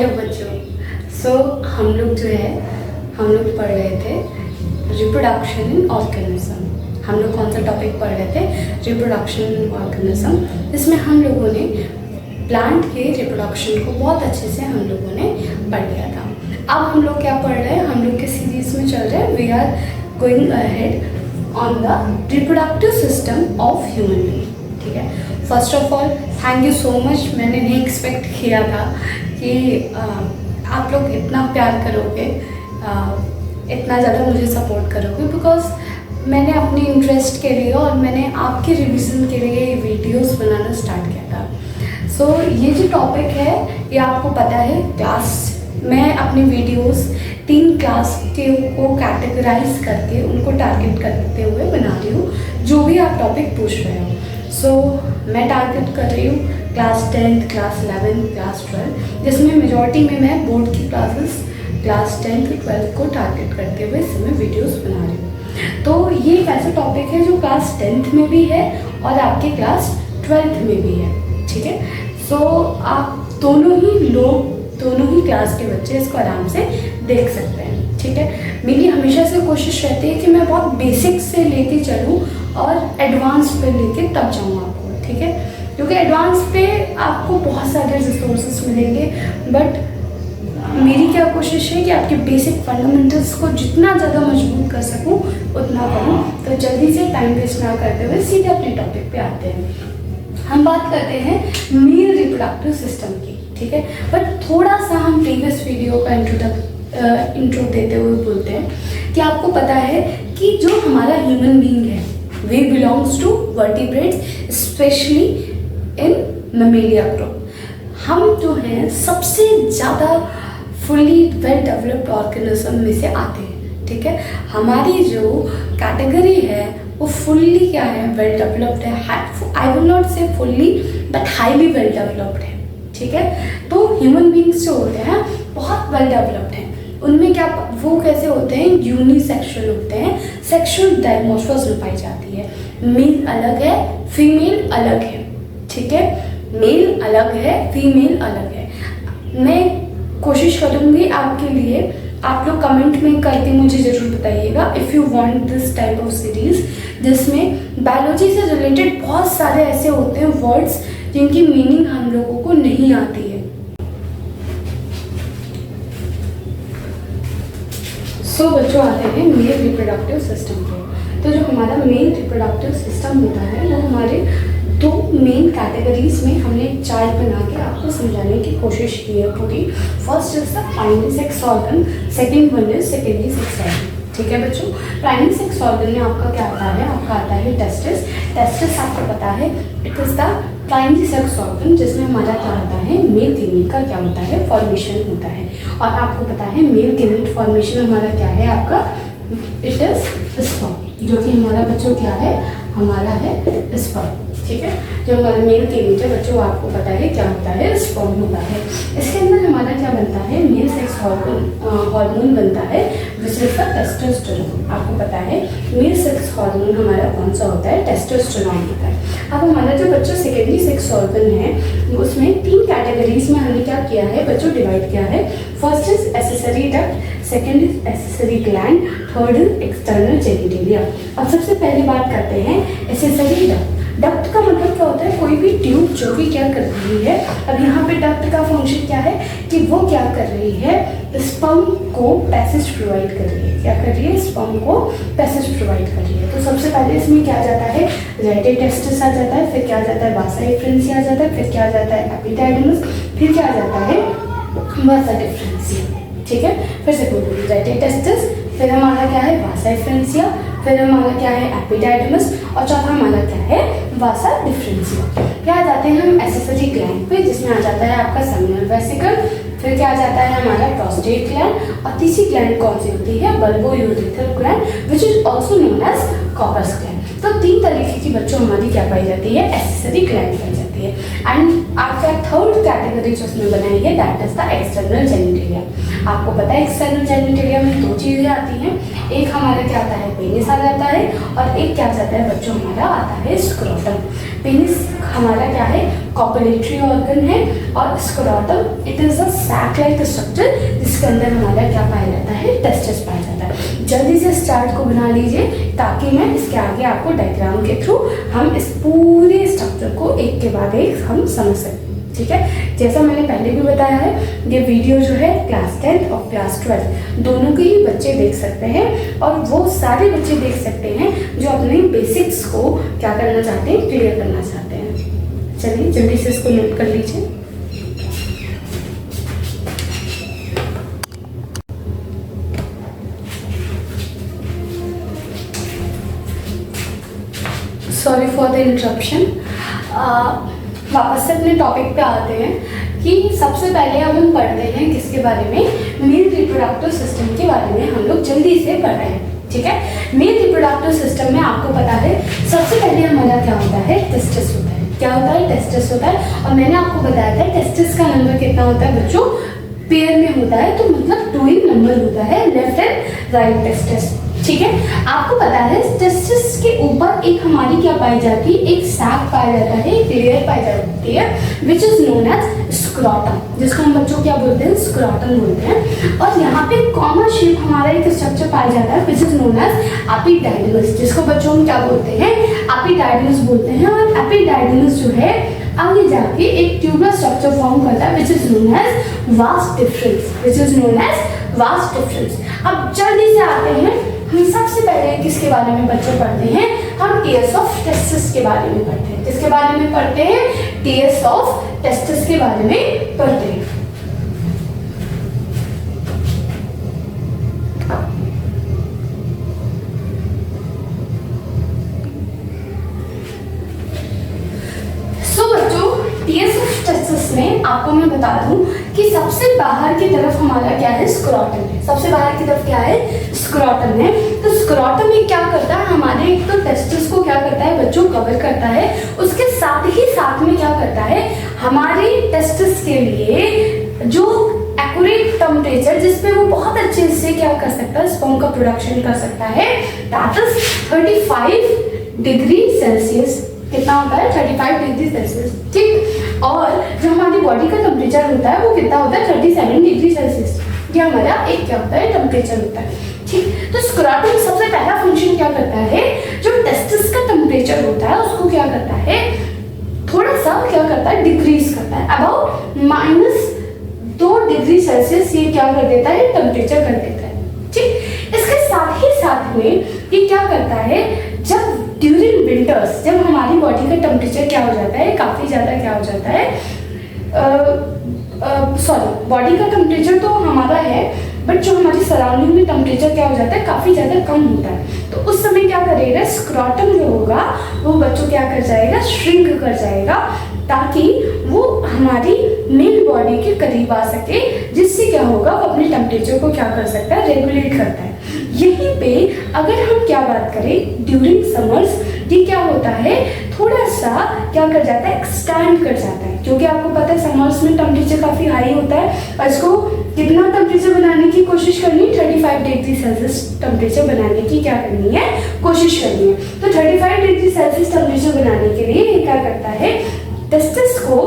Hello बच्चों। हम लोग जो है हम लोग पढ़ रहे थे रिप्रोडक्शन इन ऑर्गेनिज्म। हम लोग कौन सा टॉपिक पढ़ रहे थे? रिप्रोडक्शन इन ऑर्गेनिज्म, जिसमें हम लोगों ने प्लांट के रिप्रोडक्शन को बहुत अच्छे से हम लोगों ने पढ़ लिया था। अब हम लोग क्या पढ़ रहे हैं? हम लोग के सीरीज में चल रहे हैं we are going ahead on the reproductive system of human being. ठीक है, first of all thank you so much. मैंने नहीं एक्सपेक्ट किया था कि आप लोग इतना प्यार करोगे, इतना ज़्यादा मुझे सपोर्ट करोगे, बिकॉज मैंने अपने इंटरेस्ट के लिए और मैंने आपके रिवीजन के लिए ये वीडियोस बनाना स्टार्ट किया था। ये जो टॉपिक है ये आपको पता है, क्लास मैं अपनी वीडियोस 3 क्लास के को कैटेगराइज करके उनको टारगेट करते हुए बना रही हूँ, जो भी आप टॉपिक पूछ रहे हो। मैं टारगेट कर रही हूँ class 10th, class 11th, class 12, जिसमें मेजॉरिटी में मैं बोर्ड की क्लासेस क्लास 10th, 12th को टारगेट करते हुए इसमें वीडियोस बना रही हूँ। तो ये एक ऐसा टॉपिक है जो क्लास 10th में भी है और आपके क्लास 12th में भी है। ठीक है, आप दोनों ही क्लास के बच्चे इसको आराम से देख सकते हैं। ठीक है, मेरी हमेशा से कोशिश रहती है कि मैं बहुत बेसिक से लेके चलूँ और एडवांस पे लेके तब जाऊँ आपको। ठीक है, क्योंकि एडवांस पे आपको बहुत सारे रिसोर्सेस मिलेंगे, बट मेरी क्या कोशिश है कि आपके बेसिक फंडामेंटल्स को जितना ज़्यादा मजबूत कर सकूँ उतना करूँ। तो जल्दी से टाइम वेस्ट ना करते हुए सीधे अपने टॉपिक पे आते हैं। हम बात करते हैं मेल रिप्रोडक्टिव सिस्टम की। ठीक है, बट थोड़ा सा हम प्रीवियस वीडियो का इंट्रो देते हुए बोलते हैं कि आपको पता है कि जो हमारा ह्यूमन बीइंग है we belongs to vertebrates, specially in Mammalia group. हम जो हैं सबसे ज़्यादा फुली वेल डेवलप्ड ऑर्गेनिज्म में से आते हैं। ठीक है, हमारी जो कैटेगरी है वो फुल्ली क्या है? वेल डेवलप्ड है। आई विल नॉट से fully but highly well developed है। ठीक है, तो ह्यूमन बीइंग्स जो होते हैं बहुत वेल डेवलप्ड हैं। उनमें क्या वो कैसे होते हैं? यूनिसेक्सुअल होते हैं, सेक्सुअल डायमॉर्फिज्म पाई जाती है। मेल अलग है, फीमेल अलग है। ठीक है, मेल अलग है, फीमेल अलग है। मैं कोशिश करूँगी आपके लिए, आप लोग कमेंट में करके मुझे ज़रूर बताइएगा if you want this type of series, जिसमें बायोलॉजी से रिलेटेड बहुत सारे ऐसे होते हैं वर्ड्स जिनकी मीनिंग हम लोगों को नहीं आती है। बच्चों आते हैं मेल रिप्रोडक्टिव सिस्टम पे। तो जो हमारा मेल रिप्रोडक्टिव सिस्टम होता है वो हमारे 2 मेन कैटेगरीज में हमने एक चार्ट बना के आपको समझाने की कोशिश की है पूरी। First is the primary sex organ, second one is secondary sex organ. ठीक है बच्चों, प्राइमरी सेक्स ऑर्गन में आपका क्या आता है? आपका आता है टेस्टिस। टेस्टिस आपको पता है it is the primary sex organ, जिसमें हमारा क्या होता है? मेल गैमेट का क्या होता है? फॉर्मेशन होता है। और आपको पता है मेल गैमेट फॉर्मेशन हमारा क्या है? आपका इट इज स्पर्म, जो कि हमारा बच्चों क्या है? हमारा है स्पर्म। ठीक है, जो हमारा मेल गैमेट है बच्चों आपको पता है क्या होता है? स्पर्म होता है। इसके अंदर हमारा क्या बनता है? मेल सेक्स हार्मोन बनता है विच इज द टेस्टोस्टेरोन। आपको पता है मेल सेक्स हार्मोन हमारा कौन सा होता है? टेस्टोस्टेरोन होता है। अब हमारा जो बच्चों सेकेंडरी सेक्स ऑर्गन है उसमें 3 कैटेगरीज में हमने क्या किया है बच्चों? डिवाइड किया है। First is accessory duct, second is accessory gland, third is external genitalia. अब सबसे पहली बात करते हैं एक्सेसरी डक्ट। डक्ट का मतलब क्या होता है? कोई भी ट्यूब जो भी क्या कर रही है। अब यहाँ पे डक्ट का फंक्शन क्या है कि वो क्या कर रही है? स्पर्म को पैसेज प्रोवाइड कर रही है। क्या कर रही है? स्पर्म को पैसेज प्रोवाइड कर रही है। तो सबसे पहले इसमें क्या आ जाता है? रेटिटेस्टिस आ जाता है, फिर क्या आ जाता है? वासा डिफरेंसिया आ जाता है, फिर क्या आ जाता है? एपिडाइडिमस, फिर क्या आ जाता है? वासा डिफरेंसिया। ठीक है, फिर से बोलिए, रेटिटेस्टिस, फिर हमारा क्या है? वासा डिफरेंसिया, फिर हमारा क्या है? एपिडाइडिमस, और चौथा हमारा क्या है? वासा डिफरेंसिया। क्या आ जाते हैं हम? एक्सेसरी ग्लैंड पे, जिसमें आ जाता है आपका सेमिनल वेसिकल, फिर क्या आ जाता है? हमारा प्रोस्टेट ग्लैंड, और तीसरी ग्लैंड कौन सी होती है? Bulbourethral gland which is also known as Cowper's gland. तो 3 तरीके की बच्चों हमारी क्या पाई जाती है? एक्सेसरी ग्लैंड पाई जाती है। एंड आपका थर्ड कैटेगरी जो उसमें बनाई है that is the external genitalia. आपको पता है एक्सटर्नल जेनिटेलिया में 2 चीज़ें आती हैं, एक हमारा क्या आता है? पेनिस आ जाता है, और एक क्या जाता है बच्चों? हमारा आता है स्क्रोटम। पेनिस हमारा क्या है? कॉपुलेटरी ऑर्गन है, और scrotum it is a sac like structure जिसके अंदर हमारा क्या पाया जाता है, टेस्टिस पाया जाता है। जल्दी से स्टार्ट को बना लीजिए ताकि मैं इसके आगे आपको डायग्राम के थ्रू हम इस पूरे स्ट्रक्चर को एक के बाद एक हम समझ सकते हैं, ठीक है। जैसा मैंने पहले भी बताया है, ये वीडियो जो है क्लास 10 और क्लास 12 दोनों के ही बच्चे देख सकते हैं और वो सारे बच्चे देख सकते हैं जो अपने बेसिक्स को क्या करना चाहते हैं, क्लियर करना चाहते हैं। चलिए जल्दी से इसको नोट कर लीजिए। Sorry for the interruption. वापस से अपने टॉपिक पे आते हैं कि सबसे पहले अब हम पढ़ते हैं किसके बारे में, मेल रिप्रोडक्टिव सिस्टम के बारे में हम लोग जल्दी से पढ़ रहे हैं, ठीक है। मेल रिप्रोडक्टिव सिस्टम में आपको पता है सबसे पहले हमारा क्या होता है, टेस्टिस होता है। क्या होता है, टेस्टिस होता है। और मैंने आपको बताया था टेस्टिस का नंबर कितना होता है बच्चों, पेयर में होता है, तो मतलब 2 ही नंबर होता है, लेफ्ट एंड राइट टेस्टिस, ठीक है। आपको पता है टेस्टिस के ऊपर एक हमारी क्या पाई जाती है, एक सैक पाया जाता है, एक लेयर पाई जाती है which is known as scrotum, जिसको हम बच्चों क्या बोलते हैं, स्क्रोटम बोलते हैं। और यहाँ पे कॉमन शेप हमारा एक स्ट्रक्चर पाया जाता है विच इज नोन एज एपिडाइडिमस, जिसको बच्चों हम क्या बोलते हैं, एपिडाइडिमस बोलते हैं। और एपिडाइडिमस जो है आगे जाके एक ट्यूबुलर स्ट्रक्चर फॉर्म करता है which is known as vas deferens, which is known as vas deferens. अब जल्दी से आते हैं, हम सबसे पहले किसके बारे में बच्चों पढ़ते हैं, हम टीएस ऑफ टेस्टिस के बारे में पढ़ते हैं। किसके बारे में पढ़ते हैं, टीएस ऑफ टेस्टिस के बारे में पढ़ते हैं। में आपको मैं बता दूं कि सबसे बाहर की तरफ हमारा क्या है, स्क्रोटम है। सबसे बाहर की तरफ क्या है, स्क्रोटम है। तो स्क्रोटम में क्या करता है, हमारे एक तो टेस्टिस को क्या करता है बच्चों, कवर करता है। उसके साथ ही साथ में क्या करता है, हमारे टेस्टिस के लिए जो एक्यूरेट टेम्परेचर जिसपे वो बहुत अच्छे से क्या कर सकता है, स्पर्म का प्रोडक्शन कर सकता है, दैट इज 35 डिग्री सेल्सियस। कितना होता है, 35 डिग्री सेल्सियस, ठीक। और जो हमारी बॉडी का टेम्परेचर होता है वो कितना होता है, 37 डिग्री सेल्सियस। ये हमारा एक क्या होता है, टेम्परेचर होता है, ठीक। तो स्क्रोटम सबसे पहला फंक्शन क्या करता है, जो टेस्टिस का टेम्परेचर होता है उसको क्या करता है, थोड़ा सा क्या करता है, डिक्रीज करता है। अबाउट -2 डिग्री सेल्सियस ये क्या कर देता है, टेम्परेचर कर देता है, ठीक। इसके साथ ही साथ में ये क्या करता है, जब ड्यूरिंग विंटर्स, जब हमारी बॉडी का टेम्परेचर क्या हो जाता है, काफ़ी ज़्यादा क्या हो जाता है, सॉरी बॉडी का टेम्परेचर तो हमारा है, बट जो हमारी सराउंडिंग में टेम्परेचर क्या हो जाता है, काफ़ी ज़्यादा कम होता है। तो उस समय क्या करेगा, स्क्रोटम जो होगा वो बच्चों क्या कर जाएगा, श्रिंक कर जाएगा, ताकि वो हमारी मेल बॉडी के करीब आ सके, जिससे क्या होगा, वो अपने टेम्परेचर को क्या कर सकता है, रेगुलेट करता है। यहीं पे अगर हम क्या बात करें, ड्यूरिंग समर्स ये क्या होता है, थोड़ा सा क्या कर जाता है, एक्सटेंड कर जाता है, क्योंकि आपको पता है समर्स में टेम्परेचर काफ़ी हाई होता है और इसको कितना टेम्परेचर बनाने की कोशिश करनी है, 35 डिग्री सेल्सियस टेम्परेचर बनाने की क्या करनी है, कोशिश करनी है। तो 35 डिग्री सेल्सियस टेम्परेचर बनाने के लिए ये क्या करता है, टेस्टिस को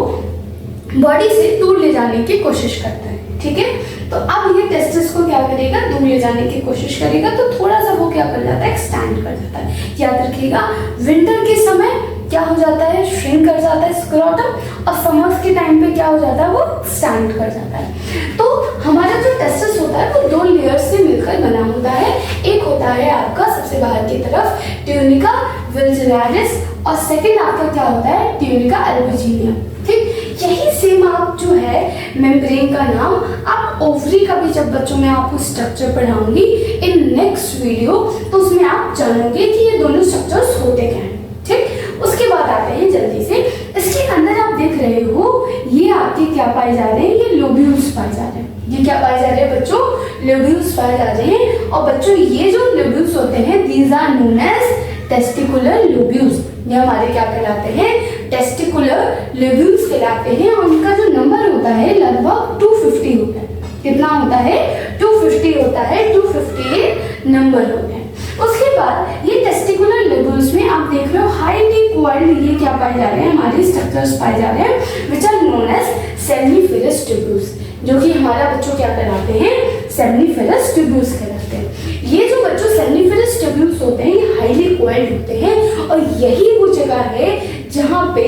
बॉडी से दूर ले जाने की कोशिश करता है, ठीक है। तो अब ये टेस्टिस को क्या करेगा, दूर ले जाने की कोशिश करेगा, तो थोड़ा सा वो क्या कर जाता है, एक्सटेंड कर जाता है। याद रखिएगा, विंटर के समय क्या हो जाता है, श्रिंक कर जाता है स्क्रोटम, और समर्स के टाइम पे क्या हो जाता है, वो एक्सटेंड कर जाता है। तो हमारा जो टेस्टिस होता है वो 2 लेयर्स से मिलकर बना होता है। एक होता है आपका सबसे बाहर की तरफ ट्यूनिका वुल्गरिस, और सेकंड आपका क्या होता है, ट्यूनिका अल्बुजिनिया, ठीक। यही सेम आप जो है मेम्ब्रेन का नाम आप ओवरी का भी, जब बच्चों में आपको स्ट्रक्चर पढ़ाऊंगी इन नेक्स्ट वीडियो, तो उसमें आप जानोगे कि ये दोनों स्ट्रक्चर्स होते क्या हैं, ठीक। उसके बाद आते हैं जल्दी से, इसके अंदर आप देख रहे हो ये आपके क्या पाए जा रहे हैं, ये लोब्यूल्स पाए जा रहे हैं। ये क्या पाए जा रहे हैं बच्चों, लोब्यूल्स पाए जा रहे हैं। और बच्चों ये जो लोब्यूल्स होते हैं, these are known as testicular lobules. ये हमारे क्या कहलाते हैं, टेस्टिकुलर लोब्यूल्स कहलाते हैं। और उनका जो नंबर होता है लगभग 250 होता है। कितना होता है, 250 होता है, 258 नंबर होते हैं। उसके बाद ये टेस्टिकुलर लोब्यूल्स में आप देख रहे हो हाईली कोइल्ड ये क्या पाए जा रहे हैं, हमारे स्ट्रक्चर्स पाए जा रहे हैं, which are known as seminiferous tubules. जो कि हमारा बच्चों क्या कहलाते हैं, सेमनीफेरस ट्यूब्यूल्स कहलाते हैं। ये जो बच्चों सेमनीफेरस ट्यूब्यूल्स होते हैं ये हाईली कोइल्ड होते हैं और यही वो जगह है जहाँ पे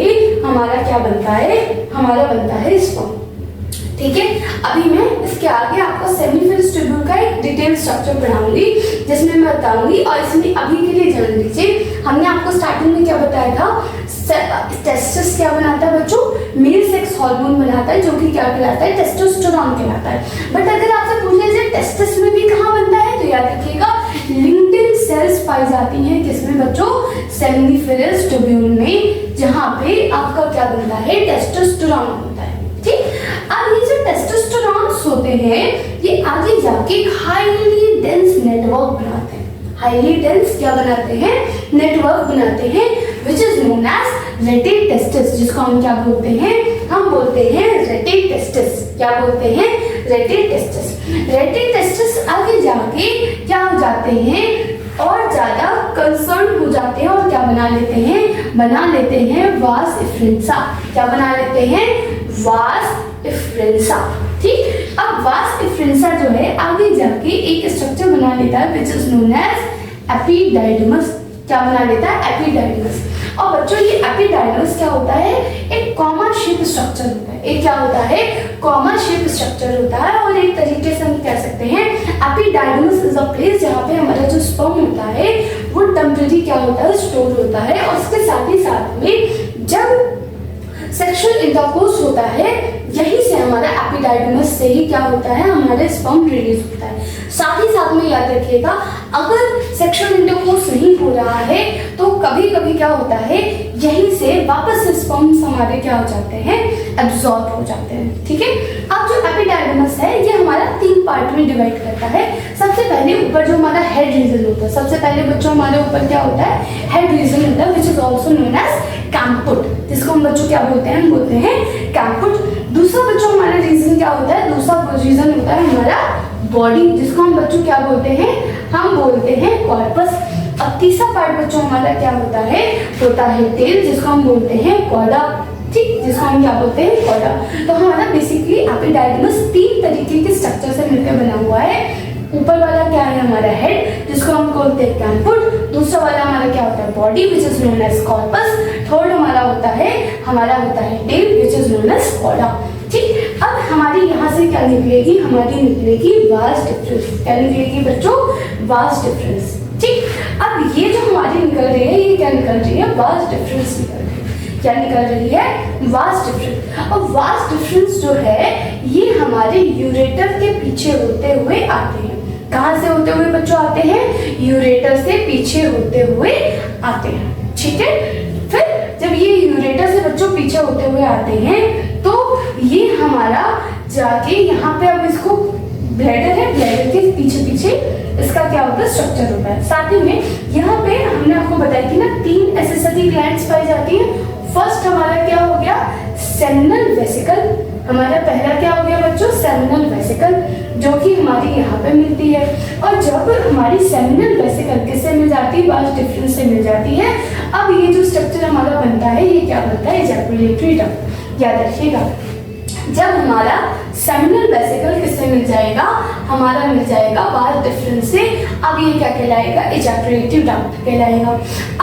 हमारा क्या बनता है, हमारा बनता है स्पर्म। ठीक है, अभी मैं इसके आगे आपको सेमनीफेरस ट्यूब्यूल का एक डिटेल स्ट्रक्चर पढ़ाऊंगी जिसमें मैं बताऊंगी। और इसमें अभी के लिए जान लीजिए, हमने आपको स्टार्टिंग में क्या बताया था, टेस्टिस क्या बनाता है बच्चों, मेल सेक्स हार्मोन बनाता है जो कि क्या कहलाता है, टेस्टोस्टेरोन कहलाता है। बट अगर आपसे पूछ लीजिए टेस्टिस में भी कहाँ बनता है, तो याद रखिएगा लिंक्डइन सेल्स पाई जाती हैं किसमें बच्चों, सेमनीफेरस ट्यूब्यूल में, जहाँ पे आपका क्या बनता है, टेस्टोस्टेरोन बनता है। ठीक, अब ये जो टेस्टोस्टेरॉन्स होते हैं ये आगे जाके हाईली डेंस नेटवर्क बनाते हैं, हाईली डेंस क्या बनाते हैं, नेटवर्क बनाते हैं, which is known as rete testis, जिसको हम क्या बोलते हैं, हम बोलते हैं रेटेड टेस्टिस। क्या बोलते हैं, रेटेड टेस्टिस। रेटेड टेस्टिस आगे जाके क्या हो जाते हैं, और ज्यादा कंसर्न हो जाते हैं और क्या बना लेते हैं वास इफ्रेंसा। क्या बना लेते हैं, वास इफ्रेंसा। ठीक, अब वास इफ्रेंसा जो है आगे जाके एक स्ट्रक्चर बना लेता है which is known as epididymis. क्या बना लेता है, एपिडाइडमस। और बच्चों ये एपिडाइडमस क्या होता है, एक कॉमा शेप स्ट्रक्चर होता है। एक क्या होता है, कॉमा शेप स्ट्रक्चर होता है। और एक तरीके से हम कह सकते हैं एपिडाइडमस इज अ प्लेस जहाँ पे हमारा जो स्पर्म होता है वो टेम्परेरी क्या होता है, स्टोर होता है। और उसके साथ ही साथ में जब सेक्सुअल इंटरकोर्स होता है यही से हमारा एपिडाइडमस से ही क्या होता है, हमारा स्पर्म रिलीज होता है। साथ ही साथ में याद रखिएगा अगर सेक्सुअल इंटरकोर्स नहीं हो रहा है तो कभी कभी क्या होता है, यहीं से वापस स्पर्म्स हमारे क्या हो जाते हैं, एब्जॉर्ब हो जाते हैं। ठीक है, अब जो एपिडाइडमस है ये हमारा 3 पार्ट में डिवाइड करता है। सबसे पहले ऊपर जो हमारा हेड रीजन होता है, सबसे पहले बच्चों हमारे ऊपर क्या होता है, हेड रीजन होता है which is also known as caput, जिसको हम बच्चों क्या बोलते हैं, हम बोलते हैं कैम्पुट। दूसरा बच्चों हमारा रीजन क्या होता है, दूसरा रीजन होता है हमारा बॉडी, जिसको हम बच्चों क्या बोलते हैं, हम बोलते हैं कॉर्पस। अब तीसरा पार्ट बच्चों हमारा क्या होता है टेल, जिसको हम बोलते हैं कॉर्डा। ठीक, जिसको हम क्या बोलते हैं, कॉर्डा। तो हमारा बेसिकली एपिडाइडमस 3 तरीके के स्ट्रक्चर से मिलकर बना हुआ है। ऊपर वाला क्या है, हमारा हेड, जिसको हम बोलते हैं कैम्पुट। दूसरा वाला हमारा क्या होता है, body which is known as corpus. Third हमारा होता है tail which is known as cauda. ठीक, अब हमारी यहाँ से क्या निकलेगी, हमारी निकलेगी वास्ट डिफरेंस। क्या निकलेगी बच्चों, वास्ट डिफरेंस। ठीक, अब ये जो हमारी निकल रही है ये क्या निकल रही है, वास्ट डिफरेंस निकल रही है। क्या निकल रही है, वास्ट डिफरेंस। और वास्ट डिफरेंस जो है ये हमारे यूरेटर के पीछे होते हुए आते हैं। कहाँ से होते हुए बच्चों आते हैं, यूरेटर से पीछे होते हुए आते हैं। ठीक है, फिर जब ये यूरेटर से बच्चों पीछे होते हुए आते हैं तो ये हमारा जाके यहाँ पे, अब इसको ब्लैडर है, ब्लैडर के पीछे पीछे इसका क्या होता है, स्ट्रक्चर होता है। साथ ही में यहाँ पे हमने आपको बताया कि ना 3 एसेसरी ग्लैंड्स पाई जाती हैं। फर्स्ट हमारा क्या हो गया, सेमिनल वेसिकल। हमारा पहला क्या हो गया बच्चों, सेमिनल वेसिकल, जो कि हमारी यहाँ पे मिलती है। और जब हमारी सेमिनल वेसिकल किससे मिल जाती है, वास्ट डिफरेंस से मिल जाती है। अब ये जो स्ट्रक्चर हमारा बनता है ये क्या बनता है, इजैकुलेटरी डक्ट। याद रखिएगा जब हमारा सेमिनल वेसिकल किससे मिल जाएगा, हमारा मिल जाएगा वास्ट डिफरेंस से। अब ये क्या कहलाएगा, इजैकुलेटरी डक्ट कहलाएगा।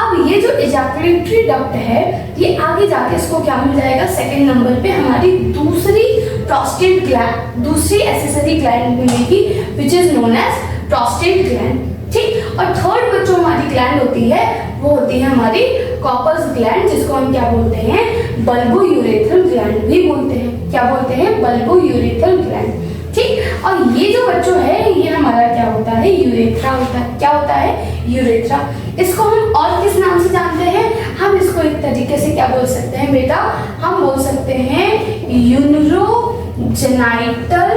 अब ये जो इजैकुलेटरी डक्ट है ये आगे जाके इसको क्या मिल जाएगा, सेकंड नंबर पे हमारी दूसरी प्रोस्टेट ग्लैंड, दूसरी एसेसरी ग्लैंड मिलेगी which is known as prostate gland. ठीक, और थर्ड बच्चों हमारी ग्लैंड होती है वो होती है हमारी कॉर्पस ग्लैंड, जिसको हम क्या बोलते हैं, बल्बो यूरेथ्रल ग्लैंड भी बोलते हैं। क्या बोलते हैं, बल्बो यूरेथ्रल ग्लैंड। ठीक, और ये जो बच्चों है ये हमारा क्या होता है, यूरेथ्रा होता है। क्या होता है, यूरेथ्रा। इसको हम और किस नाम से जानते हैं, हम इसको एक तरीके से क्या बोल सकते हैं बेटा, हम बोल सकते हैं यूनरोजेनाइटल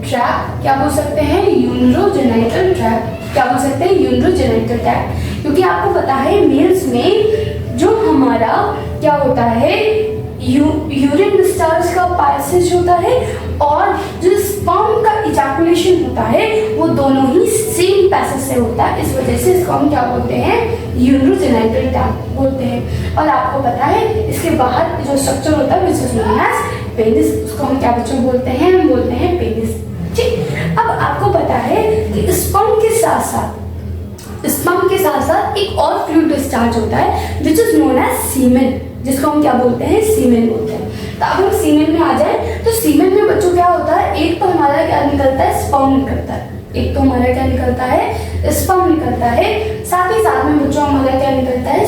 ट्रैक्ट। क्या बोल सकते हैं, यूनरोजेनाइटल ट्रैक्ट। क्या बोल सकते हैं, यूनरोजेनाइटल ट्रैक्ट। क्योंकि आपको पता है मेल्स में जो हमारा क्या होता है, यूरिन डिस्चार्ज का पैसेज होता है और जो स्पर्म का इजैकुलेशन होता है वो दोनों ही सेम पैसेज से होता है। इस वजह से इसको हम क्या बोलते हैं, यूनरोजेनाइटल ट्रैक्ट बोलते हैं। और आपको पता है इसके बाहर जो स्ट्रक्चर होता है which is known as penis, उसको हम क्या बच्चों बोलते हैं, हम बोलते हैं पेनिस। ठीक, अब आपको पता है कि स्पर्म के साथ साथ एक और फ्लूइड डिस्चार्ज होता है विच इज नोन एज सीमेन, जिसको हम क्या बोलते हैं, सीमेन बोलते हैं। तो अब हम सीमेन में आ जाए तो सीमेन में बच्चों क्या होता है, एक तो हमारा क्या निकलता है, स्पर्म निकलता है, एक तो हमारा क्या निकलता है, स्पर्म निकलता है। साथ ही साथ में बच्चों हमारा क्या निकलता है,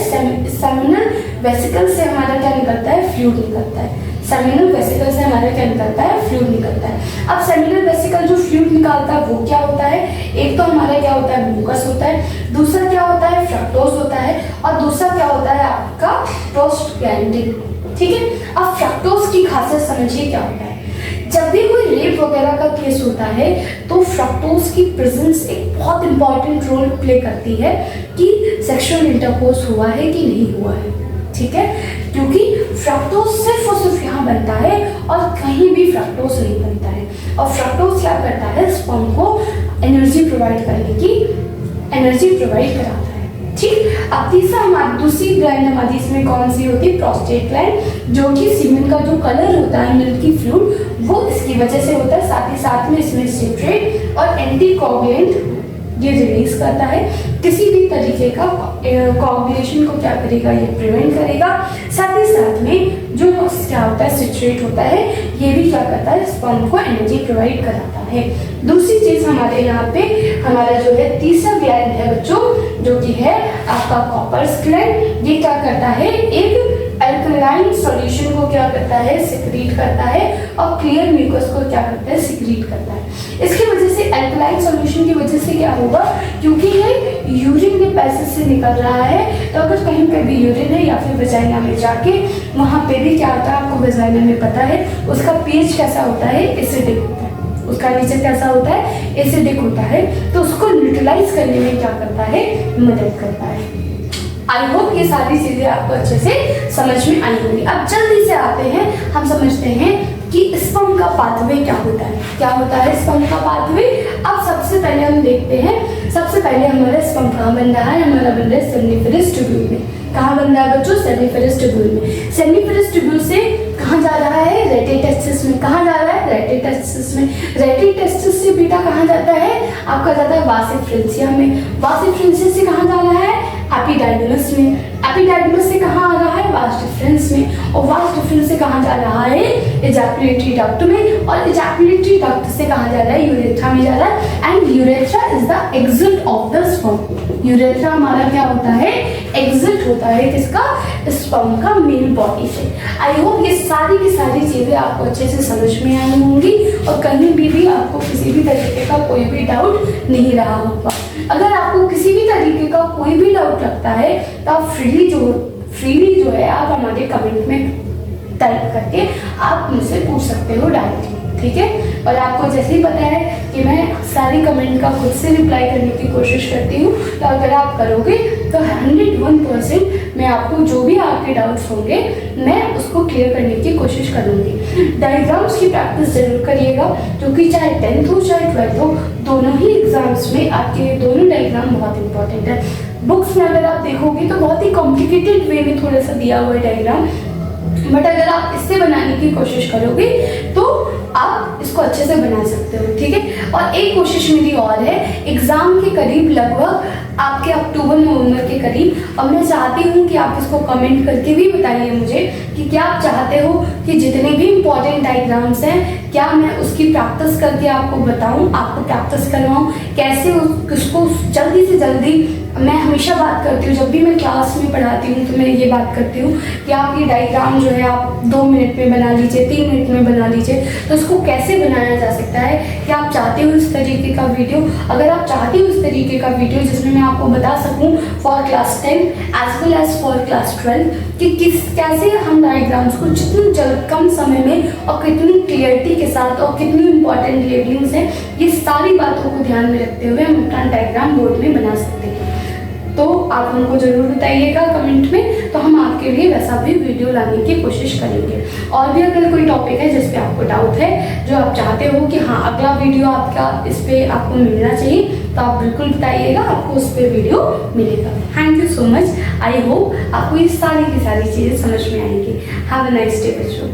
सेमिनल वेसिकल से हमारा क्या निकलता है, फ्लूइड निकलता है। सेमिनल वेसिकल से हमारा क्या निकलता है, फ्लूइड निकलता है। अब सेमिनल वेसिकल जो फ्लूइड निकालता है वो क्या होता है, एक तो हमारा क्या होता है, म्यूकस होता है, दूसरा क्या होता है, फ्रक्टोज होता है, और दूसरा क्या होता है आपका प्रोस्टैग्लैंडिन। ठीक है, अब फ्रक्टोज की खासियत समझिए क्या होता है। जब भी कोई रेप वगैरह का केस होता है तो फ्रक्टोज की प्रेजेंस एक बहुत इंपॉर्टेंट रोल प्ले करती है कि सेक्सुअल इंटरकोर्स हुआ है कि नहीं हुआ है। ठीक है, क्योंकि फ्रक्टोज सिर्फ और सिर्फ यहाँ बनता है और कहीं भी फ्रक्टोज नहीं बनता है। और फ्रक्टोज क्या करता है, स्पर्म को एनर्जी प्रोवाइड कराता है। ठीक, अब तीसरा हमारी दूसरी ग्लैंड हमारी इसमें कौन सी होती है, प्रोस्टेट ग्लैंड, जो कि सीमेन का जो कलर होता है मिल्की फ्लूइड वो इसकी वजह से होता है। साथ ही साथ में इसमें सिट्रेट और एंटीकोगुलेंट ये रिलीज करता है, किसी भी तरीके का कोगुलेशन को क्या करेगा, ये प्रिवेंट करेगा। साथ ही साथ में जो क्या होता है, सिट्रेट होता है, ये भी क्या करता है, स्पर्म को एनर्जी प्रोवाइड कराता है। दूसरी चीज हमारे यहाँ पे हमारा जो है तीसरा ग्लैंड है बच्चों, जो कि है आपका कॉपर्स ग्लैंड। ये क्या करता है, एक अल्कलाइन सॉल्यूशन को क्या करता है, सिक्रीट करता है, और क्लियर म्यूकस को क्या करता है, सिक्रीट करता है। इसकी वजह से अल्कलाइन सॉल्यूशन की वजह से क्या होगा, क्योंकि ये यूरिन के पैसेज से निकल रहा है, तो अगर कहीं पे भी यूरिन है या फिर वजाइना में जाके वहाँ पे भी क्या होता है, आपको वजाइना में पता है उसका पीएच कैसा होता है, एसिडिक होता है, उसका नेचर कैसा होता है, एसिडिक होता है, तो उसको न्यूट्रलाइज करने में क्या करता है, मदद करता है। आई होप ये सारी चीजें आपको अच्छे से समझ में आई होंगी। अब जल्दी से आते हैं, हम समझते हैं कि स्पर्म का पाथवे क्या होता है। क्या होता है स्पर्म का पाथवे? अब सबसे पहले हम देखते हैं, सबसे पहले हमारा स्पर्म कहाँ बन रहा है, हमारा बन रहा है सेमिनिफरस ट्यूब्यूल में। कहाँ बन रहा है बच्चों, सेमिनिफरस ट्यूब्यूल में। सेमिनिफरस ट्यूब्यूल से कहाँ जा रहा है, रेटिटेस्टिस में। कहाँ जा रहा है, रेटिटेस्टिस में। रेटिटेस्टिस से बेटा कहाँ जाता है, आपका जाता है वास एफ्रेंसिया में। वास एफ्रेंसिया से कहाँ जा रहा है, एपिडाइडमस में। एपिडाइडमस से कहाँ आ रहा है, वास डिफरेंस में। और वास डिफरेंस से कहाँ जा रहा है, एजैकुलेटरी डक्ट में। और एजैकुलेटरी डक्ट से कहाँ जा रहा है, यूरेथ्रा में जा रहा है। And urethra is the exit of the sperm. Urethra हमारा क्या होता है, एग्जिट होता है किसका, स्पर्म का मेल बॉडी से। आई होप ये सारी की सारी चीजें आपको अच्छे से समझ में आई होंगी और कहीं भी आपको किसी भी तरीके का कोई भी डाउट नहीं रहा होगा। अगर आपको किसी भी तरीके का कोई भी डाउट लगता है तो आप फ्रीली जो है आप हमारे कमेंट में टाइप करके आप मुझसे पूछ सकते हो डायरेक्टली। ठीक है, और आपको जैसे ही पता है कि मैं सारी कमेंट का खुद से रिप्लाई करने की कोशिश करती हूँ, तो अगर आप करोगे तो 101% मैं आपको जो भी आपके डाउट्स होंगे मैं उसको क्लियर करने की कोशिश करूँगी। डायग्राम्स की प्रैक्टिस जरूर करिएगा, क्योंकि चाहे 10th हो चाहे 12th हो, दोनों ही एग्जाम्स में आपके दोनों डायग्राम बहुत इंपॉर्टेंट है। बुक्स में अगर आप देखोगे तो बहुत ही कॉम्प्लिकेटेड वे में थोड़ा सा दिया हुआ है डायग्राम, बट अगर आप इससे बनाने की कोशिश करोगे तो आप इसको अच्छे से बना सकते हो। ठीक है, और एक कोशिश मेरी और है, एग्जाम के करीब लगभग आपके अक्टूबर नवंबर के करीब, और मैं चाहती हूँ कि आप इसको कमेंट करके भी बताइए मुझे कि क्या आप चाहते हो कि जितने भी इम्पोर्टेंट डायग्राम्स हैं क्या मैं उसकी प्रैक्टिस करके आपको बताऊँ, आपको प्रैक्टिस करवाऊँ, कैसे उसको जल्दी से जल्दी। मैं हमेशा बात करती हूँ, जब भी मैं क्लास में पढ़ाती हूँ तो मैं ये बात करती हूँ कि आप ये डायग्राम जो है आप 2 मिनट में बना लीजिए, 3 मिनट में बना लीजिए। तो इसको कैसे बनाया जा सकता है, क्या आप चाहते हो इस तरीके का वीडियो? अगर आप चाहते हो इस तरीके का वीडियो जिसमें मैं आपको बता सकूँ for class 10 as well as for class 12 कि कैसे हम डायग्राम्स को जितनी कम समय में और कितनी क्लियरिटी के साथ और कितनी इंपॉर्टेंट लेवलिंग्स हैं, ये सारी बातों को ध्यान में रखते हुए हम अपना डायग्राम बोर्ड में बना सकते हैं। तो आप हमको जरूर बताइएगा कमेंट में, तो हम आपके लिए वैसा भी वीडियो लाने की कोशिश करेंगे। और भी अगर कोई टॉपिक है जिस पे आपको डाउट है, जो आप चाहते हो कि हाँ अगला वीडियो आपका इस पे आपको मिलना चाहिए, तो आप बिल्कुल बताइएगा, आपको उस पर वीडियो मिलेगा। Thank you so much. I hope आपको ये सारी की सारी चीज़ें समझ में आएंगी। हैव अ नाइस डे बच्चों।